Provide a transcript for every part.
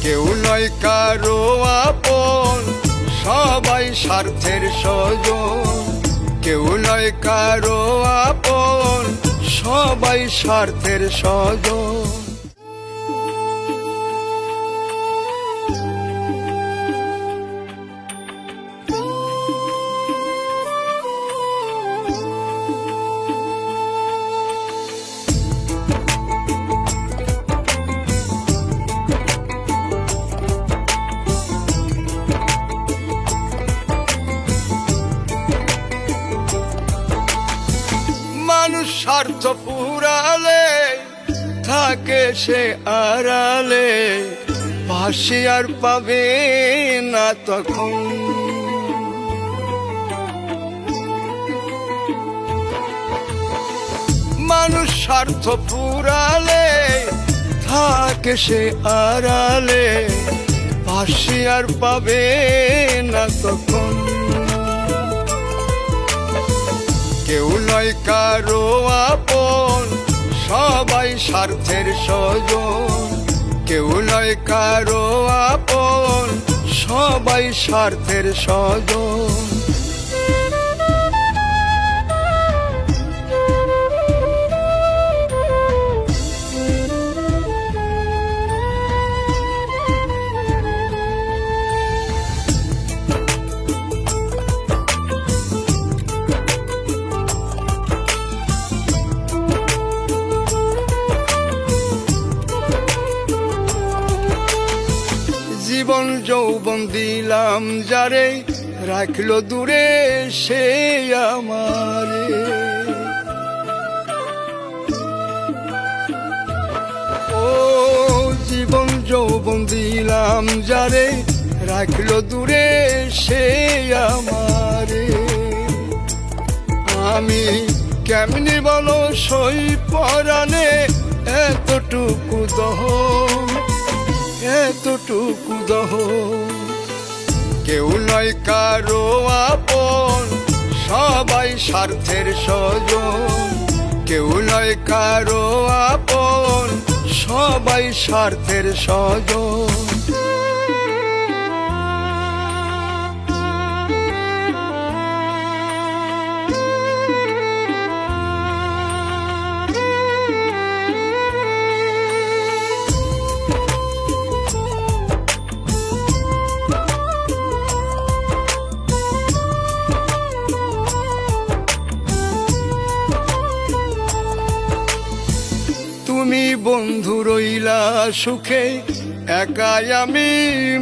কেউ নয় কারো আপন, সবাই স্বার্থের স্বজন। কেউ নয় কারো আপন, সবাই স্বার্থের স্বজন। মানুষ স্বার্থ পুরালে থাকে সে আড়ালে, পাশে আর পাবে না তখন। মানুষ স্বার্থ পুরালে থাকে সে আড়ালে, পাশে আর পাবে না তখন। কেউ নয় কারো আপন, সবাই স্বার্থের স্বজন। কেউ নয় কারো আপন, সবাই স্বার্থের স্বজন। জীবন যৌবন দিলাম যারে, রাখলো দূরে সে আমারে। ও জীবন যৌবন দিলাম যারে, রাখলো দূরে সে আমারে। আমি কেমনি বলো সই পরাণে এতটুকু দহ, এতটুকু দহ। কেউ নয় কারো আপন, সবাই স্বার্থের স্বজন। কেউ নয় কারো আপন, সবাই স্বার্থের স্বজন। তুমি বন্ধু রইলা সুখে, একাই আমি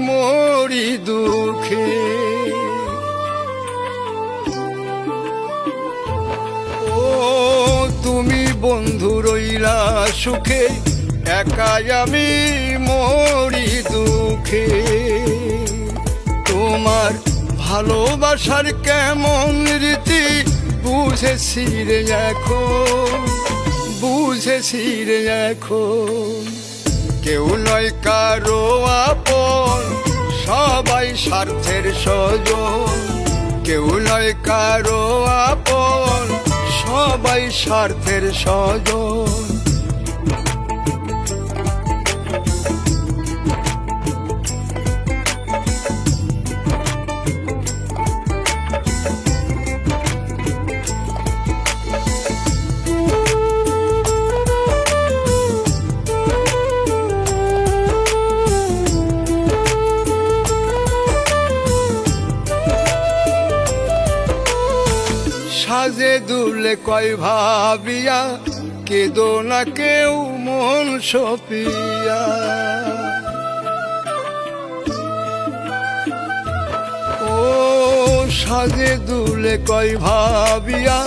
মরি দুঃখে। ও তুমি বন্ধু রইলা সুখে, একাই আমি মরি দুঃখে। তোমার ভালোবাসার কেমন রীতি বুঝেছি রে এখন, বুঝেছি রে এখন। কেউ নয় কারো আপন, সবাই স্বার্থের স্বজন। কেউ নয় কারো আপন, সবাই স্বার্থের স্বজন। সাজে দুলে কয় ভাবিয়া, কেদো না কেউ মন সপিয়া। ও সাজে দুলে কয় ভাবিয়া,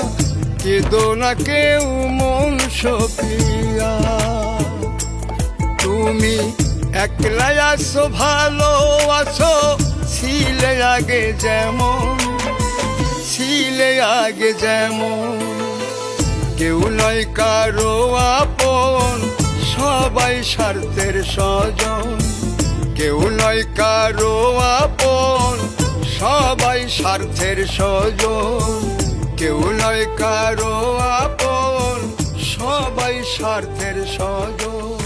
কেদো না কেউ মন সপিয়া। তুমি একলাই আছো ভালো আছো, ছিলে আগে যেমন, ছিলে আগে যেমন। কেউ নয় কারো আপন, সবাই স্বার্থের স্বজন। কেউ নয় কারো আপন, সবাই স্বার্থের স্বজন। কেউ নয় কারো আপন, সবাই স্বার্থের স্বজন।